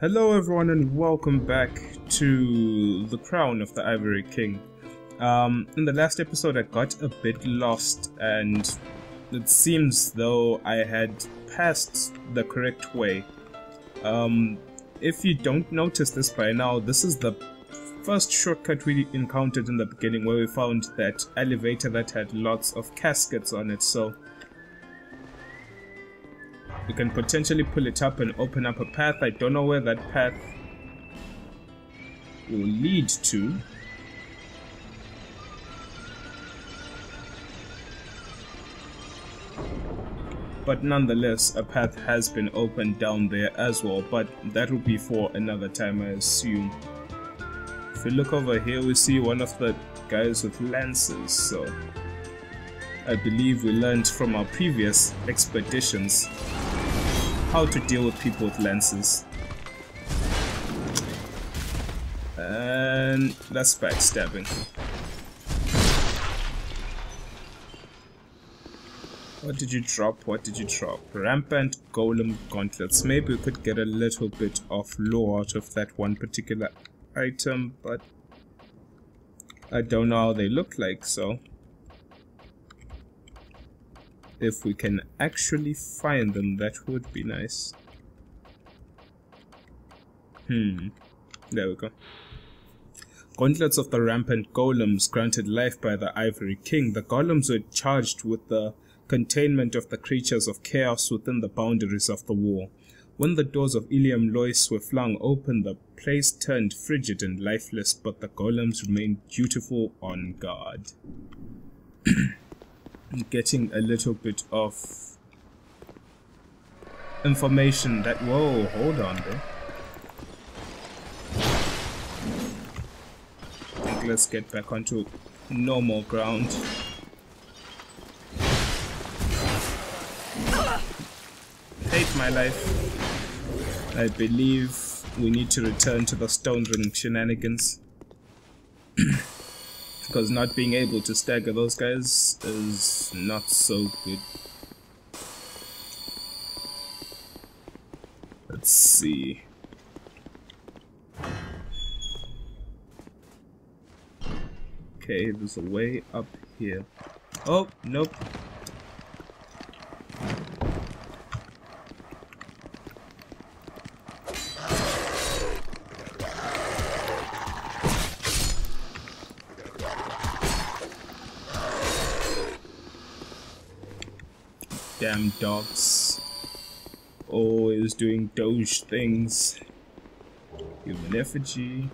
Hello everyone and welcome back to the Crown of the Ivory King. In the last episode I got a bit lost and it seems though I had passed the correct way. If you don't notice this by now, this is the first shortcut we encountered in the beginning where we found that elevator that had lots of caskets on it, so we can potentially pull it up and open up a path. I don't know where that path will lead to. But nonetheless, a path has been opened down there as well, but that will be for another time, I assume. If we look over here, we see one of the guys with lances, so I believe we learned from our previous expeditions how to deal with people with lances. And that's backstabbing. What did you drop? What did you drop? Rampant golem gauntlets. Maybe we could get a little bit of lore out of that one particular item, but I don't know how they look like, so if we can actually find them, that would be nice. There we go. Gauntlets of the rampant golems granted life by the Ivory King. The golems were charged with the containment of the creatures of chaos within the boundaries of the war. When the doors of Ilium Lois were flung open, the place turned frigid and lifeless, but the golems remained dutiful on guard. Getting a little bit of information that... Whoa, hold on there. I think let's get back onto normal ground. Hate my life. I believe we need to return to the stone ring shenanigans. Because not being able to stagger those guys is not so good. Let's see. Okay, there's a way up here. Oh, nope. Damn dogs. Always doing doge things. Human effigy.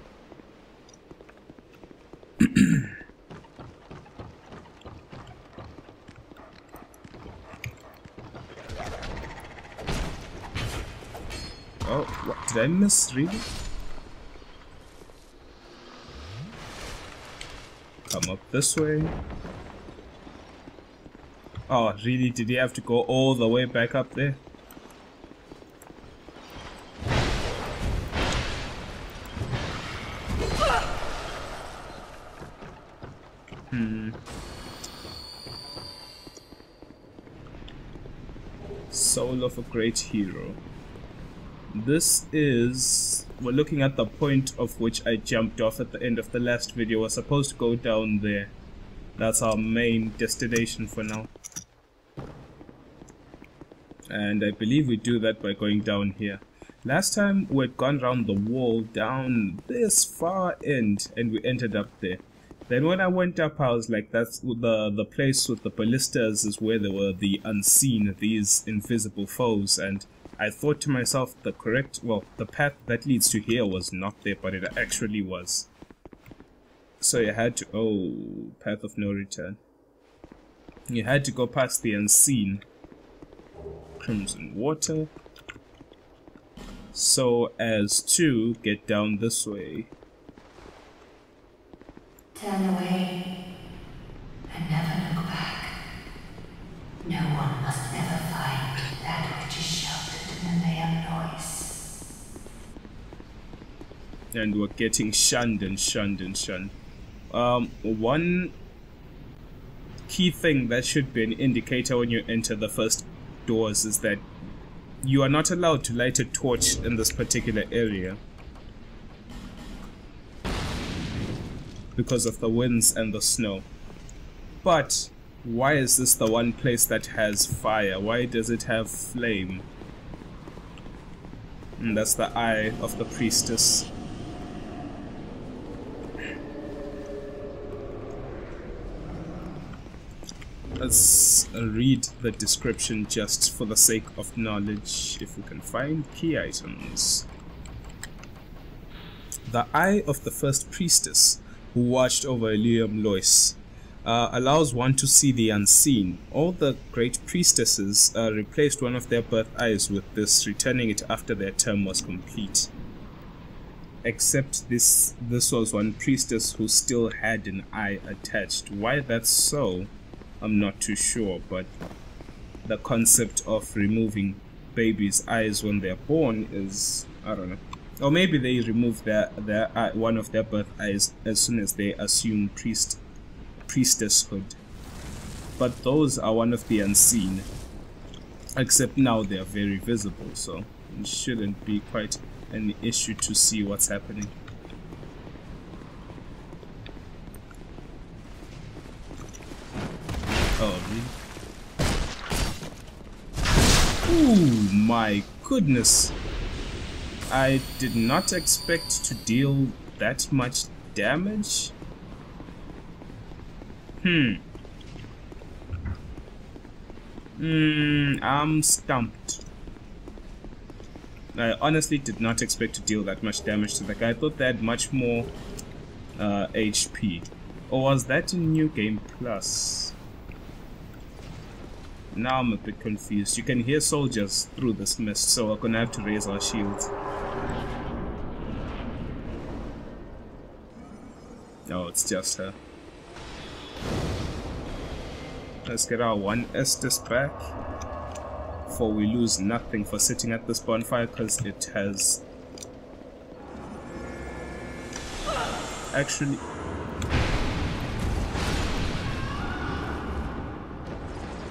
Oh, what did I miss, really? Come up this way. Oh, really? Did he have to go all the way back up there? Soul of a great hero. This is... We're looking at the point of which I jumped off at the end of the last video. We're supposed to go down there. That's our main destination for now. And I believe we do that by going down here. Last time we had gone around the wall down this far end and we ended up there. Then when I went up, I was like, that's the place with the ballistas is where there were the unseen, these invisible foes. And I thought to myself, the path that leads to here was not there, but it actually was. So you had to... Oh, path of no return. You had to go past the unseen. Crimson water. So as to get down this way. Turn away and never look back. No one must ever find that which is sheltered in the Ilium Lois. And we're getting shunned and shunned and shunned. One key thing that should be an indicator when you enter the first doors is that you are not allowed to light a torch in this particular area because of the winds and the snow. But why is this the one place that has fire? Why does it have flame? And that's the eye of the priestess. Let's read the description just for the sake of knowledge, if we can find key items. The eye of the first priestess, who watched over Eliam Lois, allows one to see the unseen. All the great priestesses replaced one of their birth eyes with this, returning it after their term was complete. Except this was one priestess who still had an eye attached. Why that's so, I'm not too sure, but the concept of removing babies' eyes when they're born is, I don't know. Or maybe they remove their eye, one of their birth eyes as soon as they assume priestesshood. But those are one of the unseen. Except now they are very visible, so it shouldn't be quite an issue to see what's happening. Oh, really? Ooh, my goodness. I did not expect to deal that much damage. I'm stumped. I honestly did not expect to deal that much damage to the guy. I thought they had much more HP. Or was that in New Game Plus? Now I'm a bit confused. You can hear soldiers through this mist, so we're gonna have to raise our shields. Oh, it's just her. Let's get our one Estes back before we lose nothing for sitting at this bonfire, because it has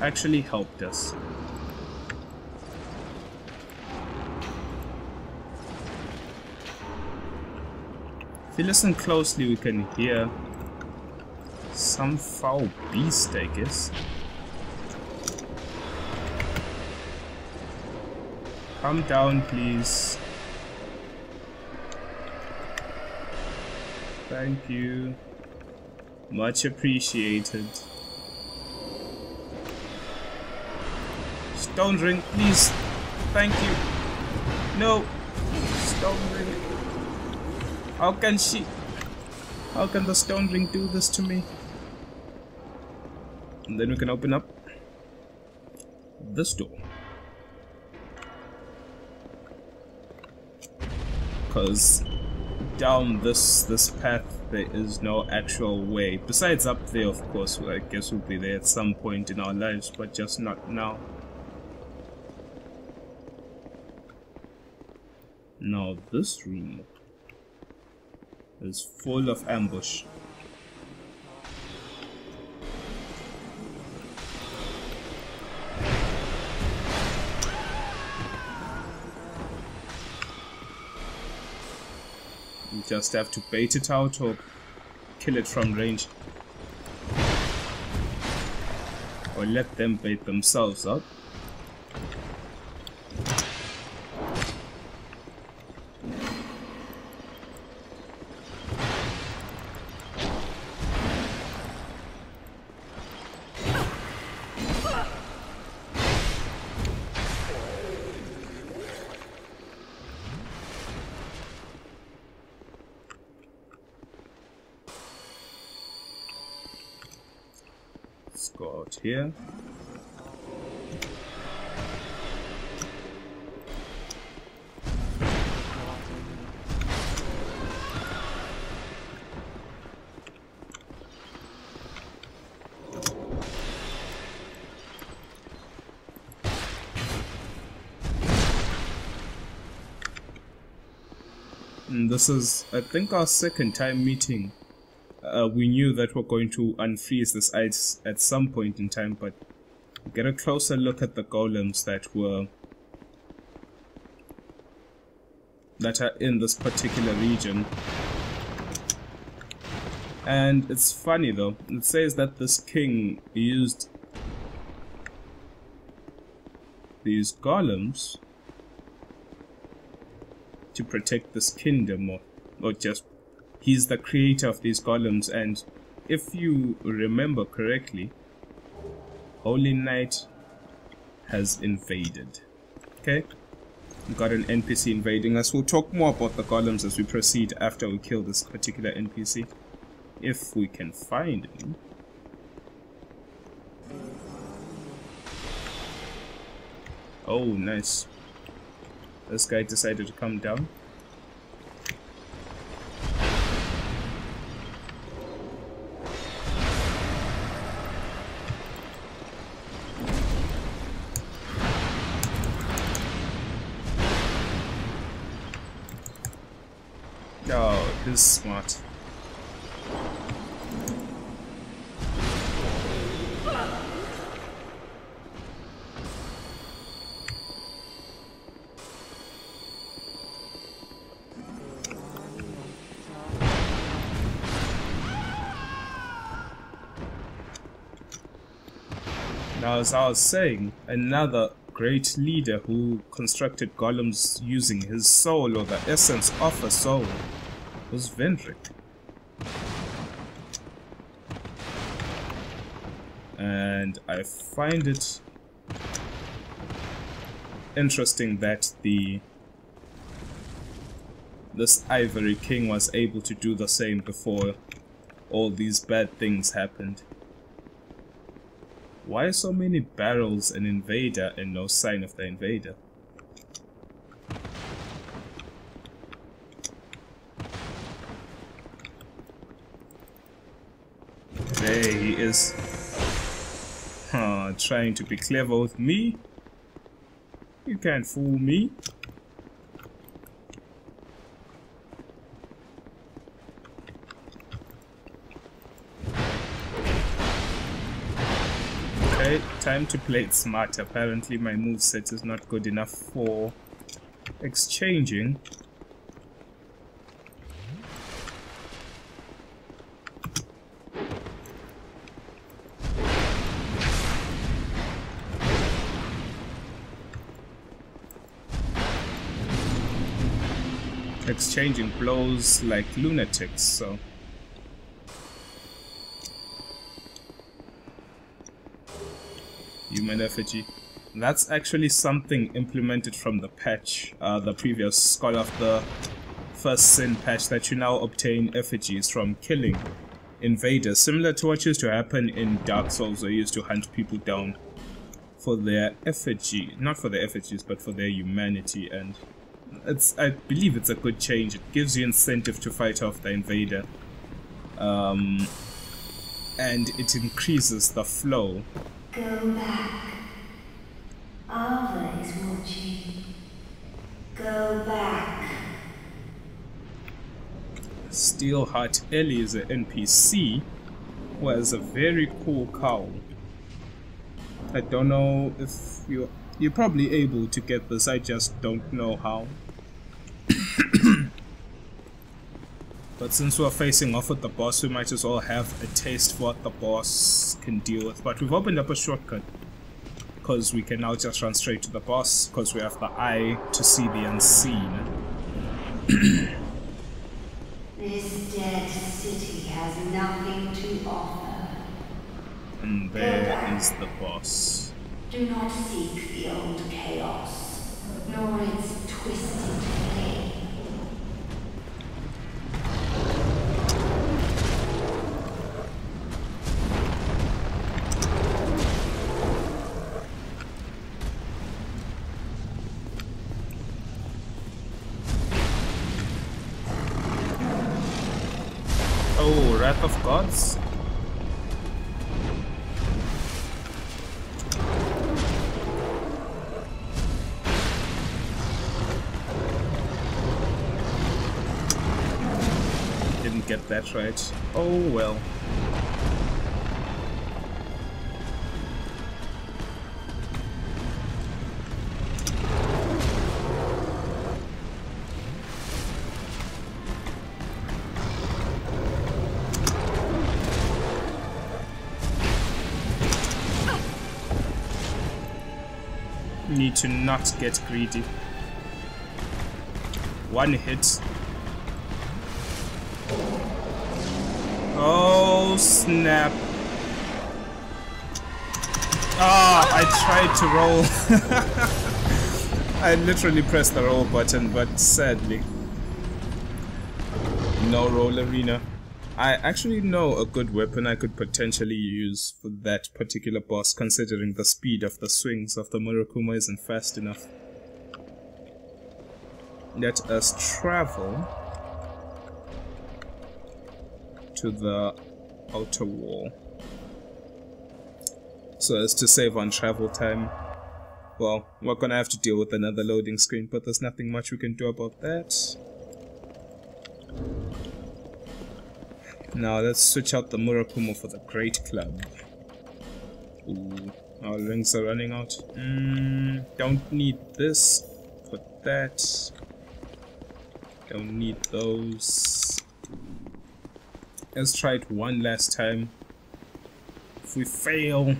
actually helped us. If you listen closely, we can hear some foul beast, I guess. Calm down, please. Thank you. Much appreciated. Stone ring, please. Thank you. No. Stone ring. How can the stone ring do this to me? And then we can open up this door. Because down this path there is no actual way. Besides up there, of course, I guess we'll be there at some point in our lives, but just not now. Now this room is full of ambush. You just have to bait it out or kill it from range. Or let them bait themselves out. Let's go out here. And this is, I think, our second time meeting. We knew that we're going to unfreeze this ice at some point in time, but get a closer look at the golems that were that are in this particular region. And it's funny though, it says that this king used these golems to protect this kingdom, or just he's the creator of these golems. And if you remember correctly, Holy Knight has invaded. Okay, we got an NPC invading us. We'll talk more about the golems as we proceed after we kill this particular NPC, if we can find him. Oh, nice. This guy decided to come down. Oh, he's smart. Now, as I was saying, another great leader who constructed golems using his soul, or the essence of a soul, was Vendrick. And I find it interesting that this Ivory King was able to do the same before all these bad things happened. Why so many barrels and invader and no sign of the invader? There he is. Trying to be clever with me. You can't fool me. Okay, time to play it smart. Apparently my moveset is not good enough for exchanging. Exchanging blows like lunatics, so human effigy. That's actually something implemented from the patch, the previous Scholar of the First Sin patch, that you now obtain effigies from killing invaders, similar to what used to happen in Dark Souls, where you used to hunt people down for their effigy, not for their effigies, but for their humanity. And I believe it's a good change. It gives you incentive to fight off the invader, and it increases the flow. Go back. Ava is watching. Go back. Steelheart Ellie is an NPC who has a very cool cowl. I don't know if you're probably able to get this, I just don't know how. But since we're facing off with the boss, we might as well have a taste for what the boss can deal with. But we've opened up a shortcut, because we can now just run straight to the boss, because we have the eye to see the unseen. This dead city has nothing to offer. And there is the boss. Do not seek the old chaos, nor its twisted flame. Oh, Wrath of Gods? Didn't get that right. Oh well. Need to not get greedy. One hit. Oh snap. Ah, I tried to roll. I literally pressed the roll button, but sadly. No roll arena. I actually know a good weapon I could potentially use for that particular boss, considering the speed of the swings of the Murakuma isn't fast enough. Let us travel to the outer wall so as to save on travel time. Well, we're gonna have to deal with another loading screen, but there's nothing much we can do about that. Now let's switch out the Murakuma for the Great Club. Ooh, our rings are running out. Don't need this. Put that. Don't need those. Let's try it one last time. If we fail,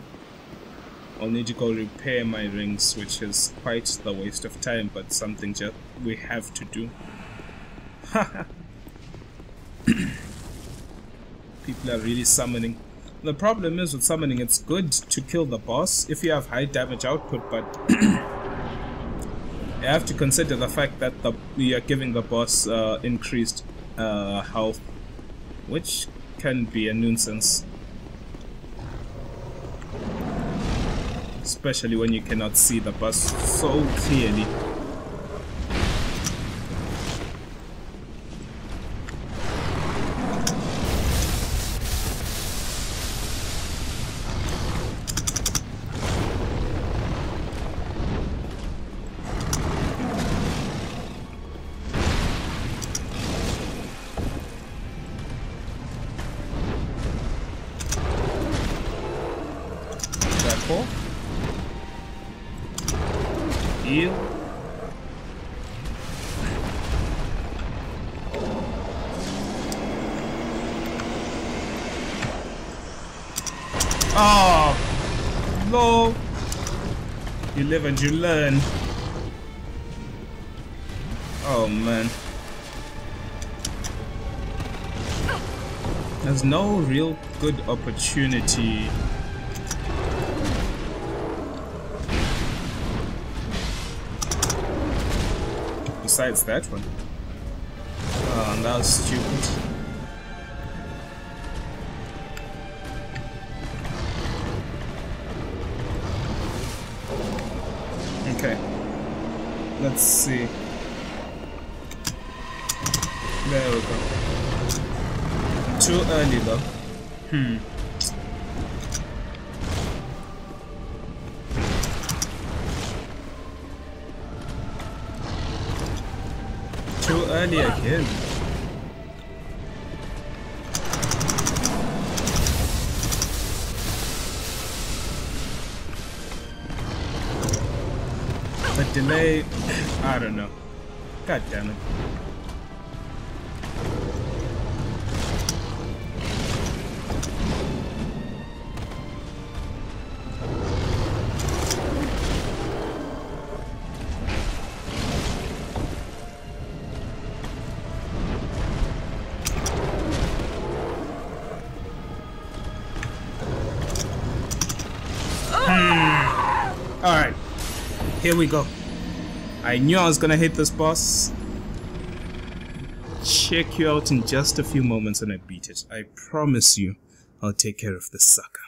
I'll need to go repair my rings, which is quite the waste of time, but something just we have to do. Haha. People are really summoning. The problem is with summoning, it's good to kill the boss if you have high damage output, but you have to consider the fact that you are giving the boss increased health, which can be a nuisance. Especially when you cannot see the boss so clearly. Heal. Oh no! You live and you learn. Oh man. There's no real good opportunity. Besides that one. Oh, that was stupid. Okay. Let's see. There we go. Too early though. Too early again. The delay, I don't know. God damn it. Alright, here we go. I knew I was gonna hit this boss. Check you out in just a few moments and I beat it. I promise you, I'll take care of this sucker.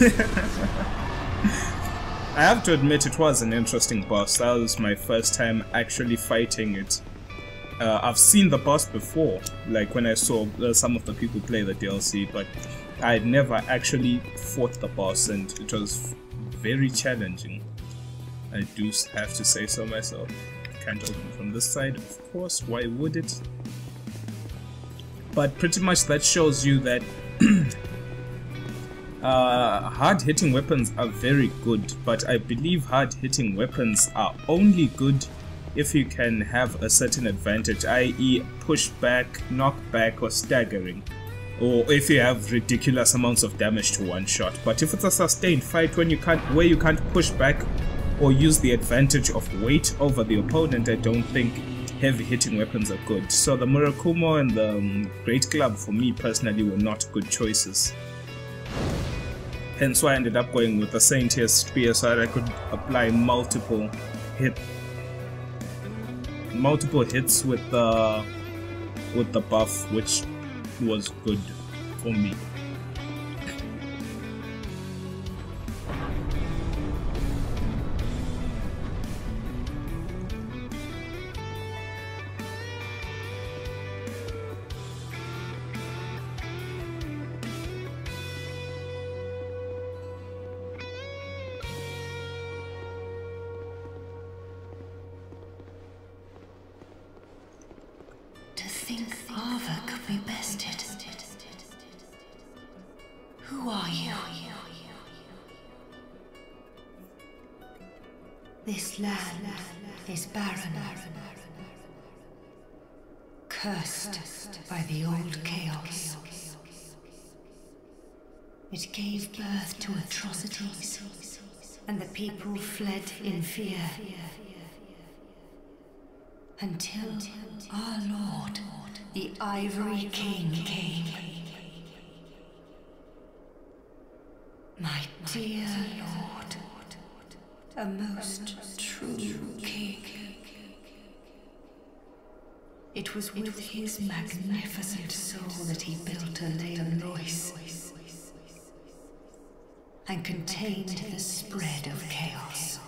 I have to admit it was an interesting boss. That was my first time actually fighting it. I've seen the boss before, like when I saw some of the people play the DLC, but I'd never actually fought the boss, and it was very challenging. I do have to say so myself. Can't open from this side, of course, why would it? But pretty much that shows you that hard-hitting weapons are very good, but I believe hard-hitting weapons are only good if you can have a certain advantage, i.e. pushback, knockback, or staggering, or if you have ridiculous amounts of damage to one shot. But if it's a sustained fight where you can't push back or use the advantage of weight over the opponent, I don't think heavy hitting weapons are good. So the Murakumo and the Great Club for me personally were not good choices. Hence why I ended up going with the Saint Tier Spear so that I could apply multiple hits with the buff, which was good for me. Who are you? This land is barren, cursed by the old chaos. It gave birth to atrocities, and the people fled in fear. Until our Lord, the Ivory King, came. My dear Lord, a most true king. It was with his magnificent soul that he built a Leon-Lois and contained the spread of chaos.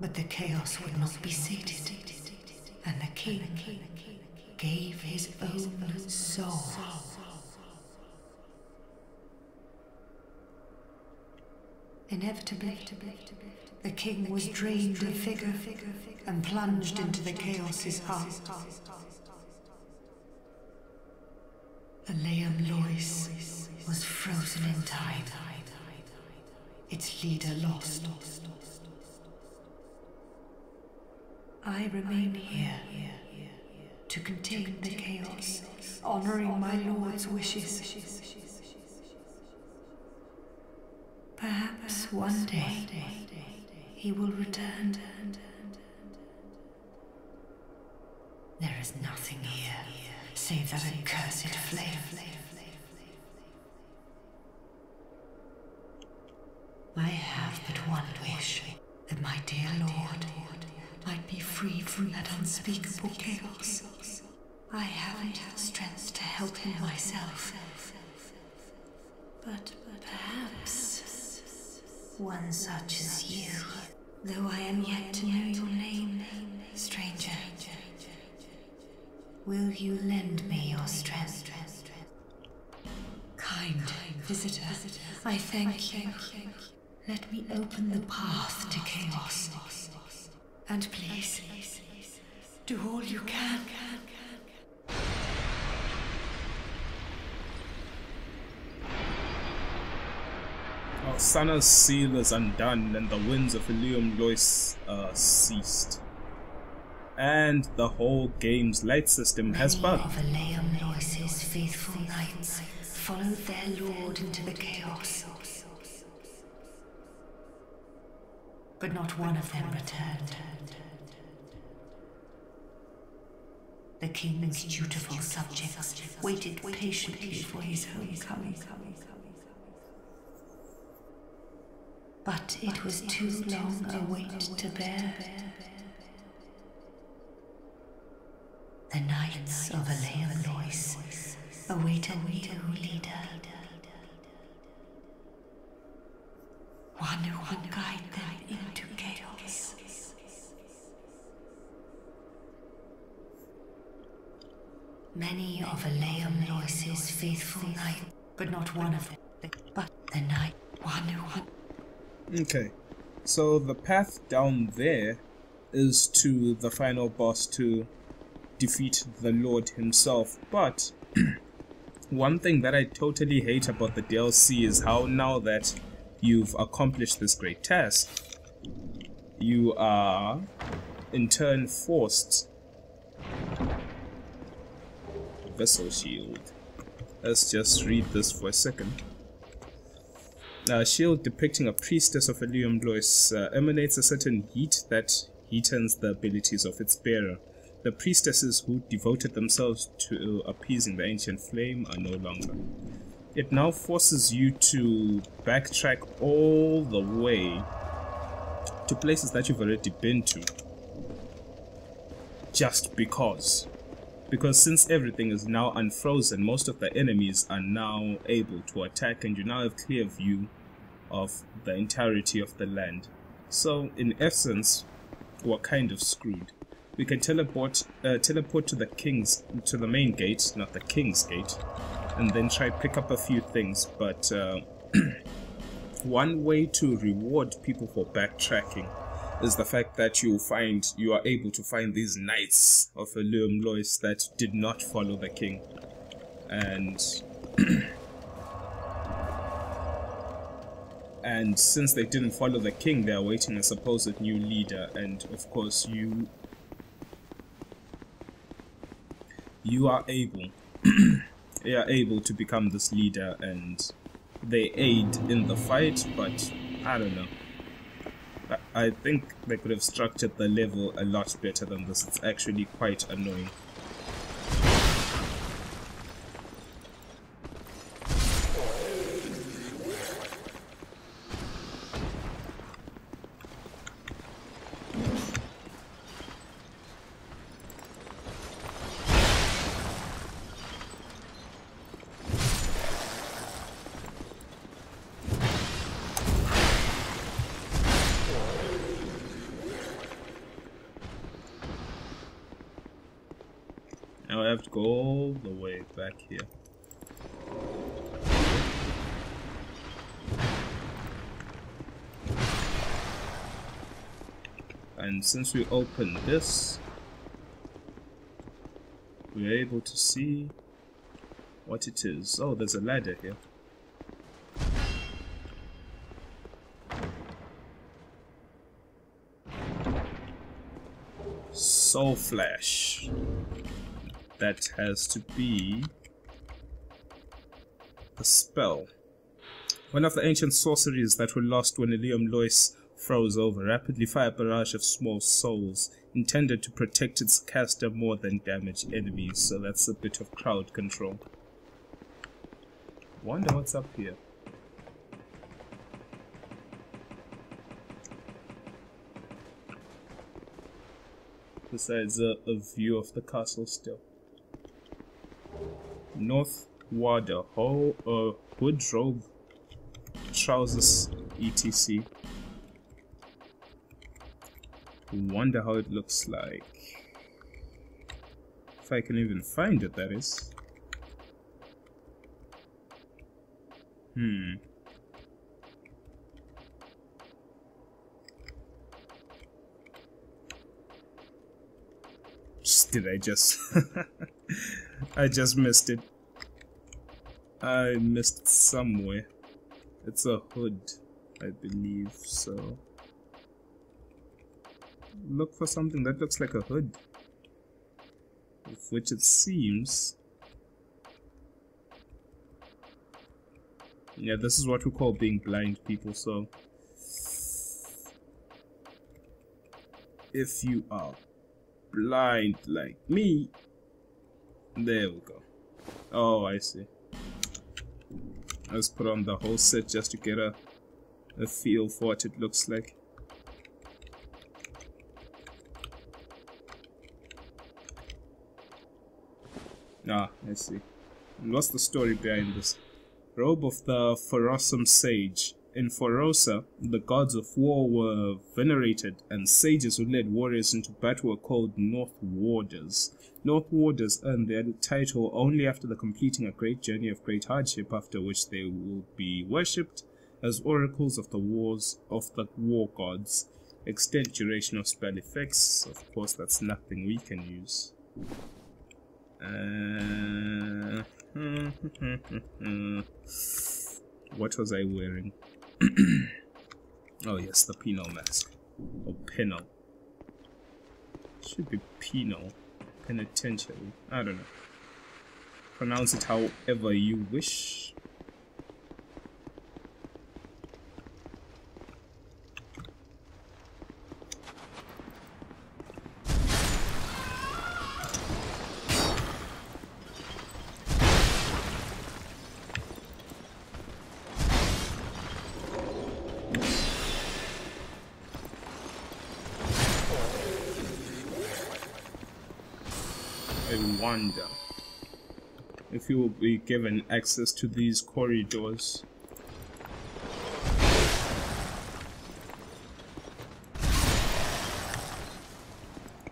But the chaos would not be sated, and the king gave his own soul. Inevitably, the king was drained of vigor and plunged into the chaos's heart. The Leon-Lois was frozen in time, its leader lost. I remain here to contain the chaos, honoring my lord's wishes. Perhaps one day he will return. There is nothing here save that accursed flame. I have but one wish, that my dear lord might be freed from that unspeakable chaos. I haven't the strength to help him myself, but perhaps one such as you, though I am yet to know your name, stranger. Will you lend me your strength? Kind visitor, I thank you. Let me open the path to chaos. And please, do all you can. Sana's seal is undone, and the winds of Leon-Lois ceased. And the whole game's light system has bugged. Many of Leon-Lois's faithful knights followed their lord into the chaos. But not one of them returned. The king's dutiful subjects waited patiently for his homecoming. But it was too long a wait to bear. The knights of Leon-Lois await a new leader. One who will guide them into chaos. Many of Liam Lois's faithful knights, but not one of them. But the knight, one who... Okay, so the path down there is to the final boss to defeat the Lord himself. But one thing that I totally hate about the DLC is how now that you've accomplished this great task, you are in turn forced... Vessel shield. Let's just read this for a second. Shield depicting a priestess of Liam Lois emanates a certain heat that heatens the abilities of its bearer. The priestesses who devoted themselves to appeasing the ancient flame are no longer. It now forces you to backtrack all the way to places that you've already been to. Just because. Because since everything is now unfrozen, most of the enemies are now able to attack, and you now have clear view of the entirety of the land. So in essence, we're kind of screwed. We can teleport to the main gate, not the king's gate, and then try pick up a few things. But one way to reward people for backtracking is the fact that you are able to find these knights of Liam Lois that did not follow the king, and and since they didn't follow the king, they are awaiting a supposed new leader, and of course you are able to become this leader, and they aid in the fight. But I don't know, I think they could have structured the level a lot better than this. It's actually quite annoying. Now I have to go all the way back here. And since we opened this, we're able to see what it is. Oh, there's a ladder here. Soul Flash. That has to be a spell. One of the ancient sorceries that were lost when Liam Lois froze over. Rapidly fire a barrage of small souls, intended to protect its caster more than damage enemies. So that's a bit of crowd control. Wonder what's up here. Besides a view of the castle still. North Warder, hood robe, trousers, etc. Wonder how it looks like. If I can even find it, that is. Did I just... I just missed it. I missed it somewhere. It's a hood, I believe, so... Look for something that looks like a hood. Of which it seems... Yeah, this is what we call being blind, people, so... If you are blind like me... There we go. Oh, I see. Let's put on the whole set just to get a feel for what it looks like. Ah, I see. And what's the story behind this? Robe of the Ferocum Sage. In Forosa, the gods of war were venerated, and sages who led warriors into battle were called North Warders. North Warders earned their title only after the completing a great journey of great hardship, after which they will be worshipped as oracles of the wars of the war gods. Extend duration of spell effects. Of course, that's nothing we can use. What was I wearing? Oh yes, the penal mask. Or penal. Should be penal. Penitentiary. I don't know. Pronounce it however you wish. I wonder if you will be given access to these corridors.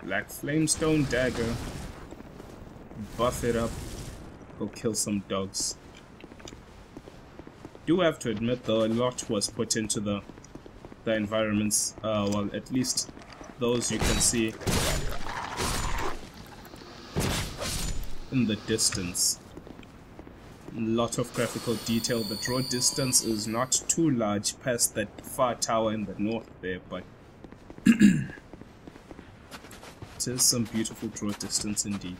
Black Flamestone Dagger. Buff it up. Go kill some dogs. Do have to admit though, a lot was put into the environments. Well, at least those you can see in the distance. A lot of graphical detail. The draw distance is not too large past that far tower in the north there, but it is some beautiful draw distance indeed.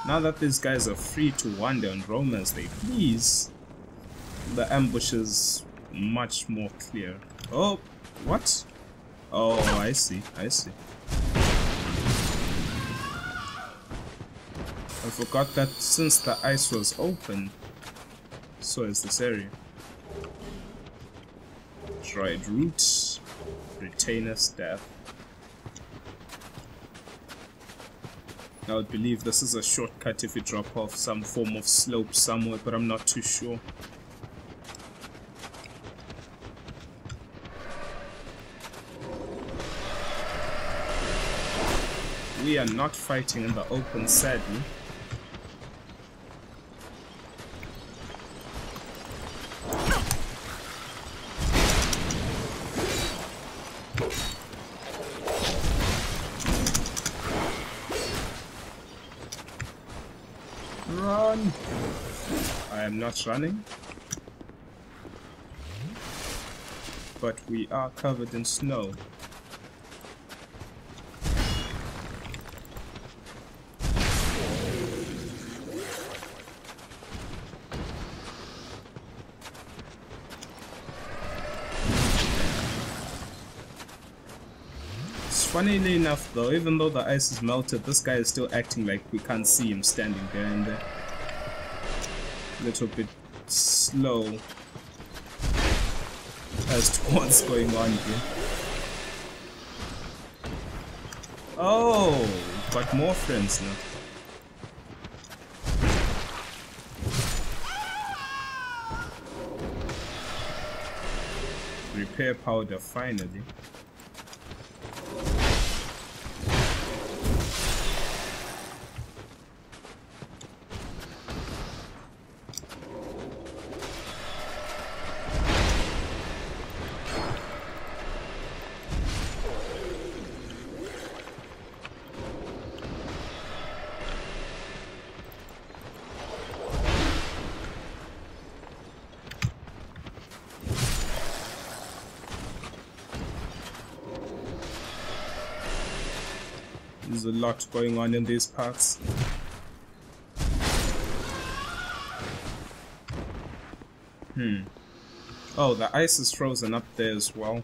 Now that these guys are free to wander and roam as they please, the ambush is much more clear. Oh! What? Oh, I see. I see. I forgot that since the ice was open, so is this area. Dried root, retainer staff. I would believe this is a shortcut if you drop off some form of slope somewhere, but I'm not too sure. We are not fighting in the open, sadly. Run! I am not running. But we are covered in snow. Funnily enough though, even though the ice is melted, this guy is still acting like we can't see him standing behind there. A little bit slow as to what's going on here. Oh, but more friends now. Repair powder finally. There's a lot going on in these parts. Oh, the ice is frozen up there as well.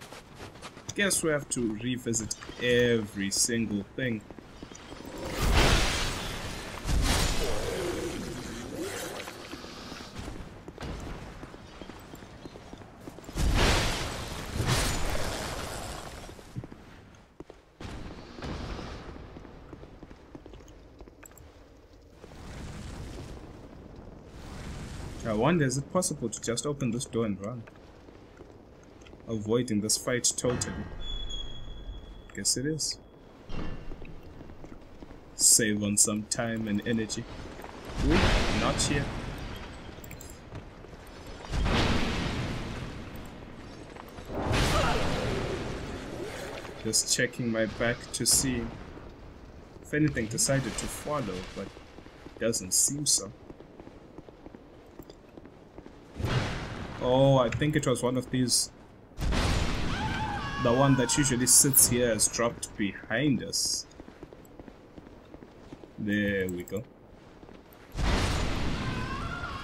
Guess we have to revisit every single thing. I wonder, is it possible to just open this door and run? Avoiding this fight totally. Guess it is. Save on some time and energy. Ooh, not here. Just checking my back to see if anything decided to follow, but doesn't seem so. Oh, I think it was one of these. The one that usually sits here has dropped behind us. There we go.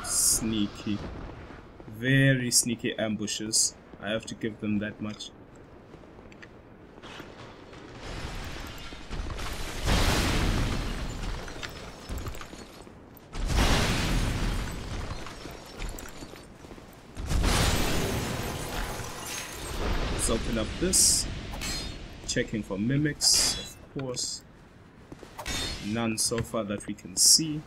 Sneaky. Very sneaky ambushes. I have to give them that much. Let's open up this. Checking for mimics, of course. None so far that we can see.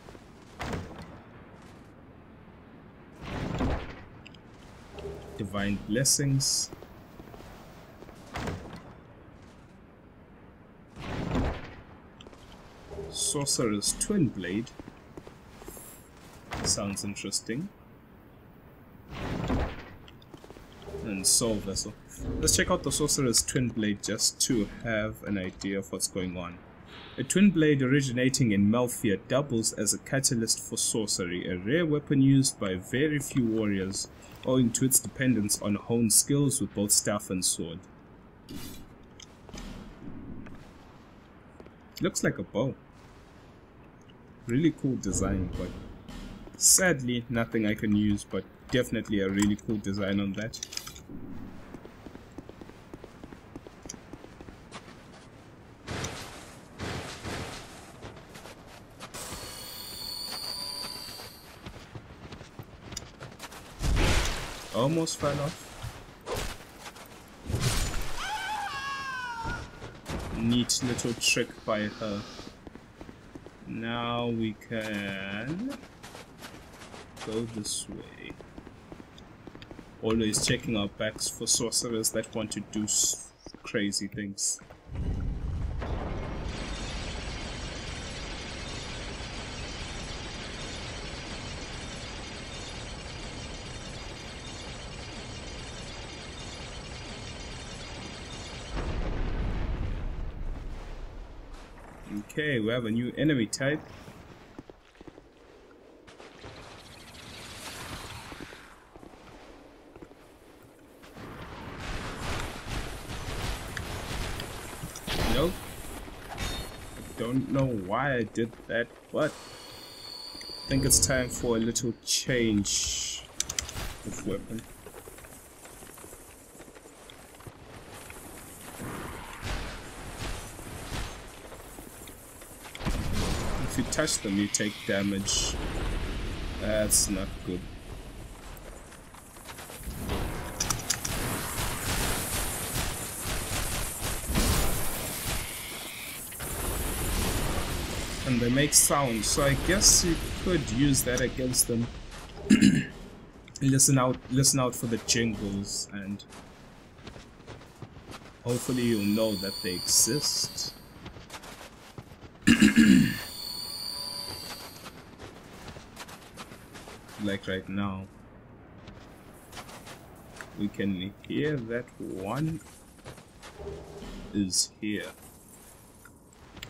Divine blessings. Sorcerer's twin blade. Sounds interesting. And soul vessel. Let's check out the Sorcerer's twin blade just to have an idea of what's going on. A twin blade originating in Malphia doubles as a catalyst for sorcery, a rare weapon used by very few warriors, owing to its dependence on honed skills with both staff and sword. Looks like a bow. Really cool design, but sadly nothing I can use, but definitely a really cool design on that. Almost fell off. Neat little trick by her. Now we can go this way. Always checking our backs for sorcerers that want to do crazy things. Okay, we have a new enemy type. Nope. I don't know why I did that, but I think it's time for a little change of weapon. If you touch them, you take damage. That's not good. And they make sound, so I guess you could use that against them. listen out for the jingles, and hopefully you'll know that they exist. Like right now, we can hear that one is here,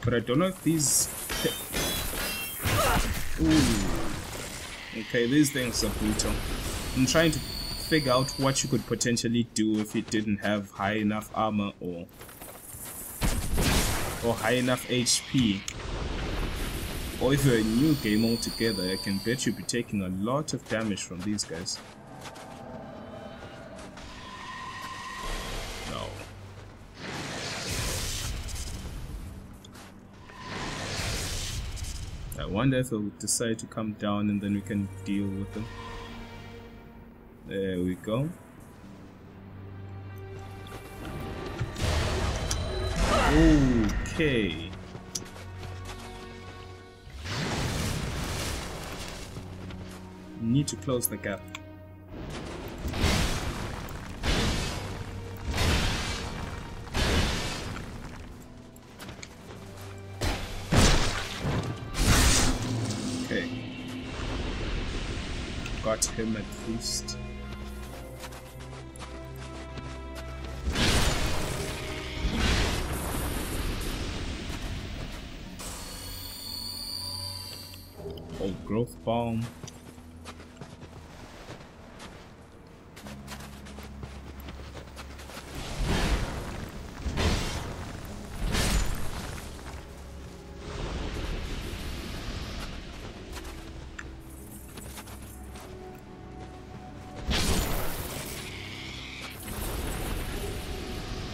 but I don't know if these. Ooh. Okay, these things are brutal. I'm trying to figure out what you could potentially do if you didn't have high enough armor or high enough HP. Or if you're a new game altogether, I can bet you'll be taking a lot of damage from these guys. No. I wonder if they'll decide to come down and then we can deal with them. There we go. Okay. Need to close the gap. Okay. Got him at least. Old growth bomb.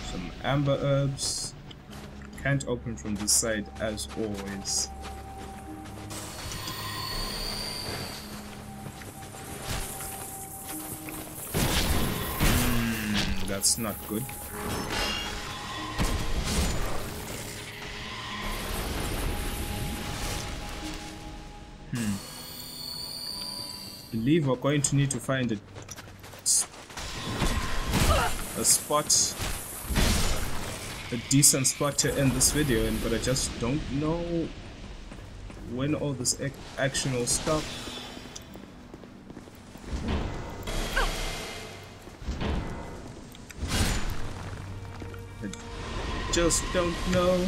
Some amber herbs. Can't open from this side as always. That's not good. Believe we're going to need to find a spot, a decent spot to end this video in, but I just don't know when all this action will stop. Just don't know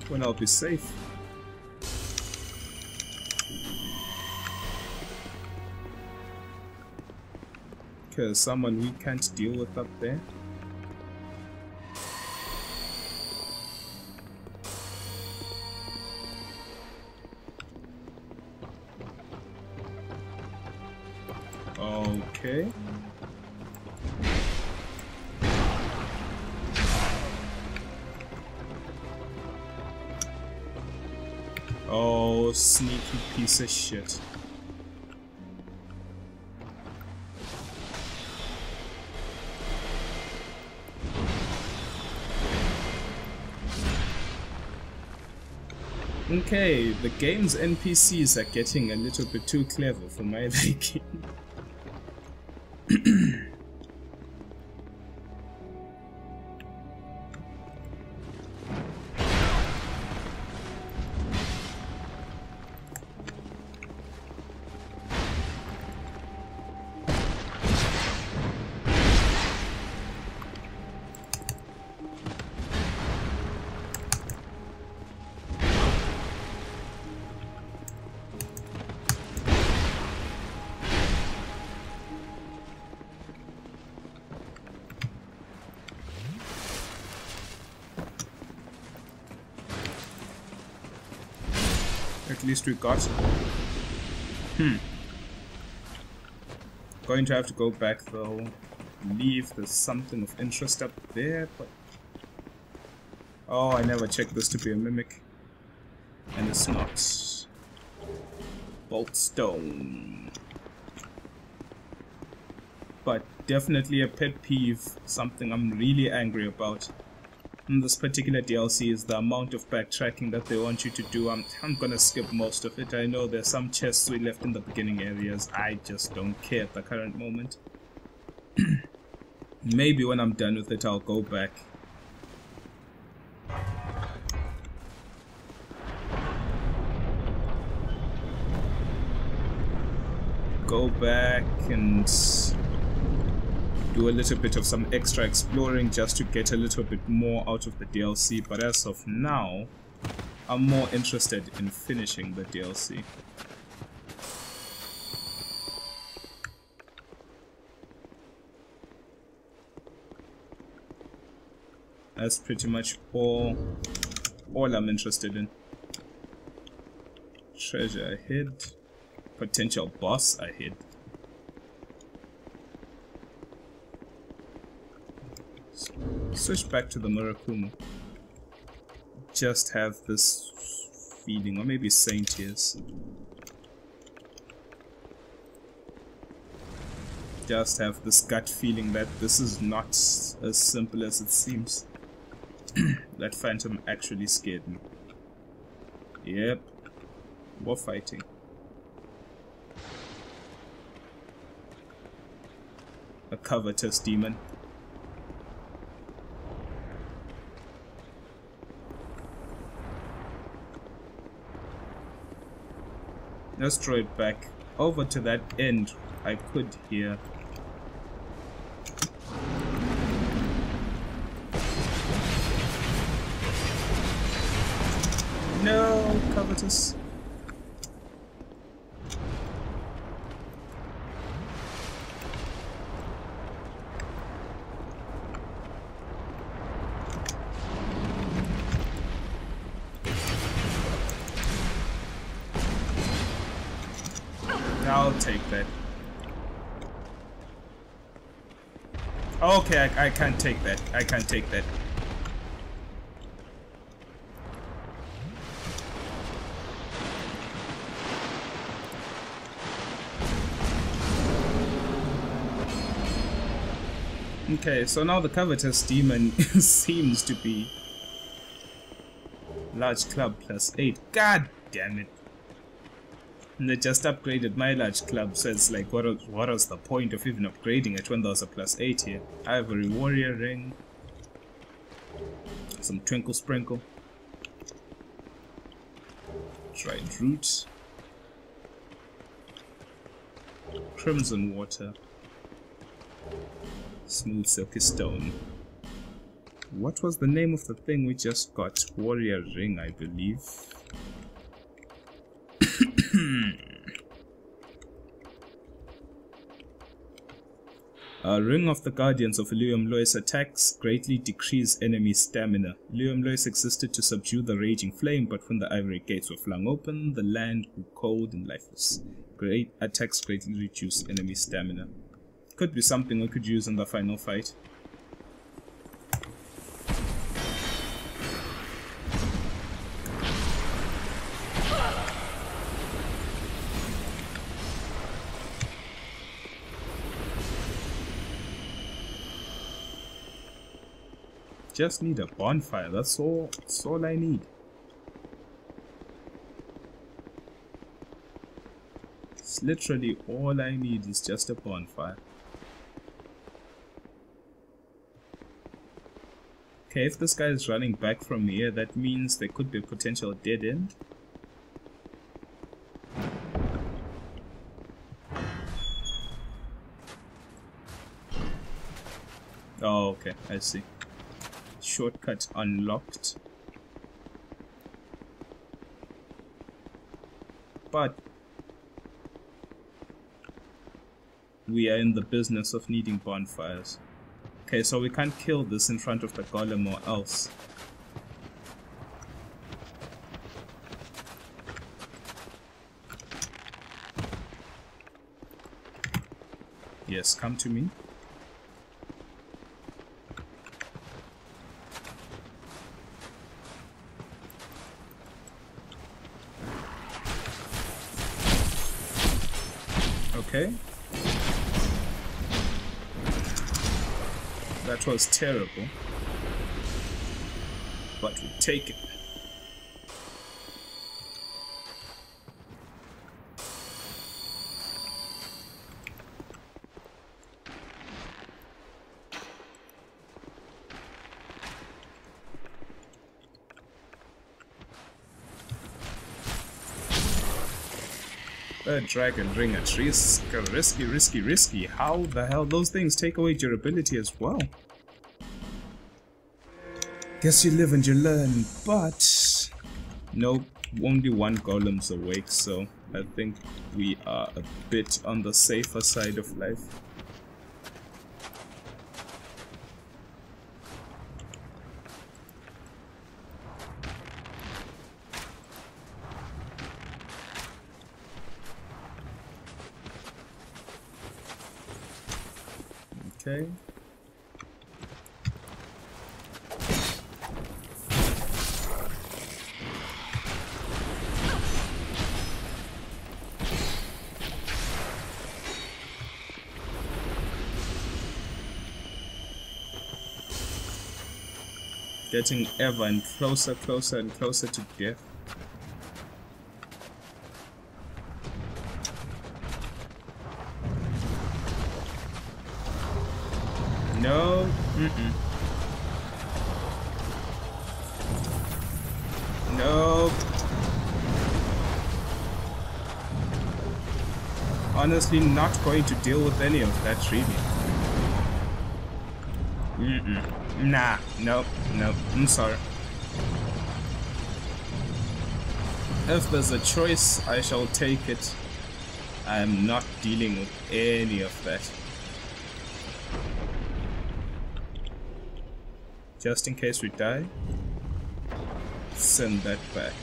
when I'll be safe. Okay, someone we can't deal with up there. Okay. Oh, sneaky piece of shit. Okay, the game's NPCs are getting a little bit too clever for my liking. At least we got it. Going to have to go back though. Leave. There's something of interest up there, but oh, I never checked this to be a mimic, and it's not. Bolt stone, but definitely a pet peeve. Something I'm really angry about in this particular DLC is the amount of backtracking that they want you to do. I'm gonna skip most of it. I know there's some chests we left in the beginning areas. I just don't care at the current moment. Maybe when I'm done with it I'll go back. Go back and do a little bit of some extra exploring just to get a little bit more out of the DLC, but as of now I'm more interested in finishing the DLC. That's pretty much all I'm interested in. Treasure ahead, potential boss ahead. Switch back to the Murakumo. Just have this feeling, or maybe Saint Tears. Just have this gut feeling that this is not as simple as it seems. That phantom actually scared me. Yep, we're fighting. A covetous demon. Let's throw it back over to that end. I could hear. No, covetous. I'll take that. Okay, I can't take that. I can't take that. Okay, so now the covetous demon seems to be large club +8. God damn it. And they just upgraded my large club, so it's like, what was the point of even upgrading it when there was a +8 here? Ivory warrior ring. Some twinkle sprinkle. Dried root. Crimson water. Smooth silky stone. What was the name of the thing we just got? Warrior ring, I believe. Ring of the Guardians of Ilium Lois attacks greatly decrease enemy stamina. Ilium Lois existed to subdue the raging flame, but when the ivory gates were flung open, the land grew cold and lifeless. Great attacks greatly reduce enemy stamina. Could be something we could use in the final fight. Just need a bonfire, that's all I need. It's literally all I need is just a bonfire. Okay, if this guy is running back from here, that means there could be a potential dead end. Oh, okay, I see. Shortcut unlocked. But we are in the business of needing bonfires. Okay, so we can't kill this in front of the golem or else. Yes, come to me. Okay. That was terrible. But we take it. A dragon ring at risk. Risky, risky, risky. How the hell those things take away durability as well? Guess you live and you learn, but nope, only one golem's awake, so I think we are a bit on the safer side of life. Okay. Getting ever and closer and closer to death. No. No. Honestly, not going to deal with any of that, really. Nah. Nope. I'm sorry. If there's a choice, I shall take it. I am not dealing with any of that. Just in case we die, send that back.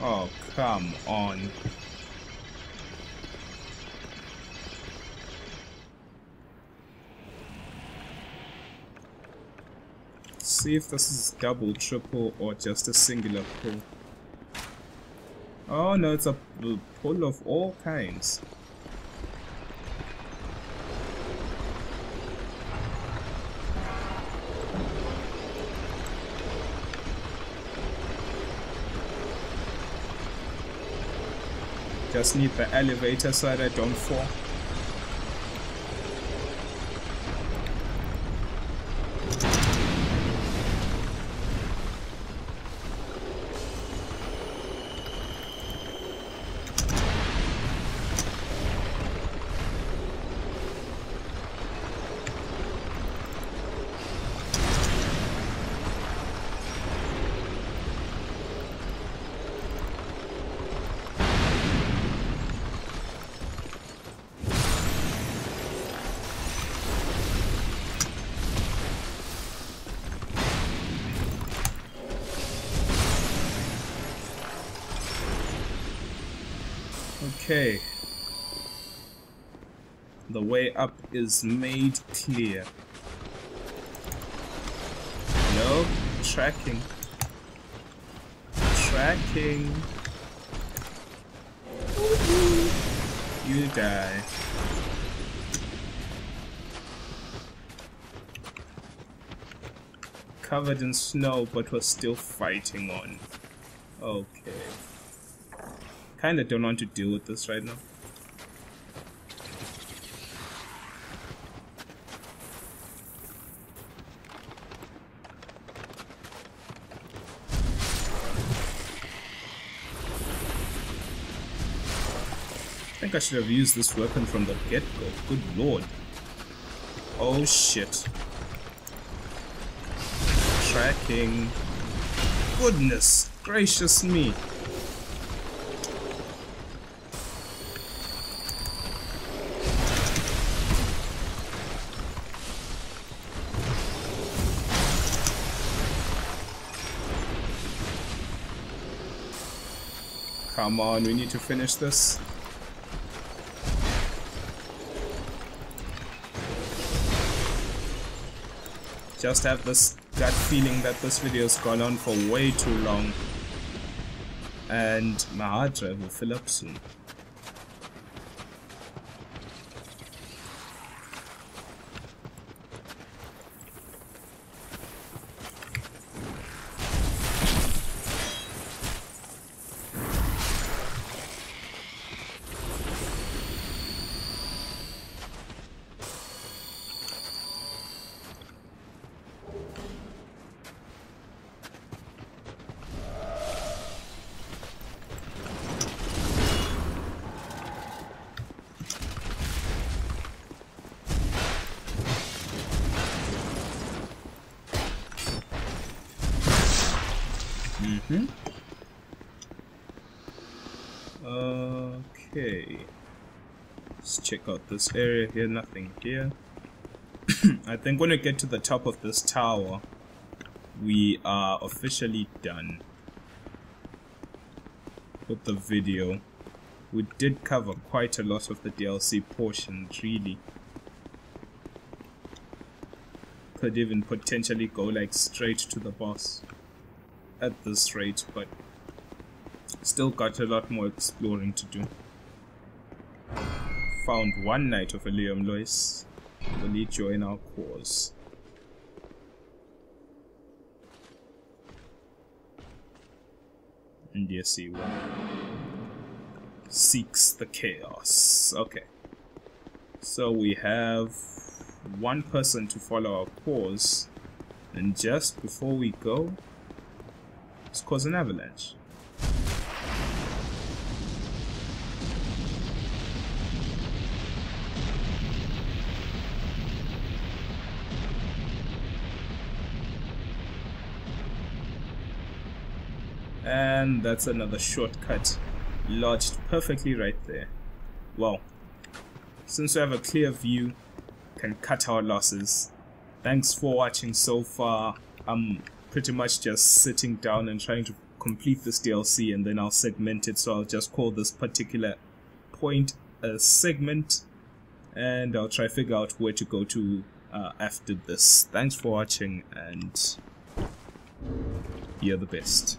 Oh, come on. See if this is double, triple, or just a singular pull. Oh no, it's a pull of all kinds. Just need the elevator so that I don't fall. Okay. The way up is made clear. No, tracking. Tracking. You die. Covered in snow, but we're still fighting on. Okay. Kinda don't want to deal with this right now. I think I should have used this weapon from the get-go. Good lord. Oh shit. Tracking. Goodness gracious me. Come on, we need to finish this. Just have this gut feeling that this video's gone on for way too long. And my hard drive will fill up soon. Okay. Let's check out this area here. Nothing here. I think when we get to the top of this tower, we are officially done with the video. We did cover quite a lot of the DLC portions, really. Could even potentially go like straight to the boss at this rate, but still got a lot more exploring to do. Found one Knight of Elium Lois. Will he join our cause? And yes, he will. seeks the chaos. Okay. So we have one person to follow our course, and just before we go, let's cause an avalanche. And that's another shortcut lodged perfectly right there. Well, since we have a clear view, can cut our losses. Thanks for watching so far. I'm pretty much just sitting down and trying to complete this DLC, and then I'll segment it. So I'll just call this particular point a segment, and I'll try to figure out where to go to after this. Thanks for watching, and you're the best.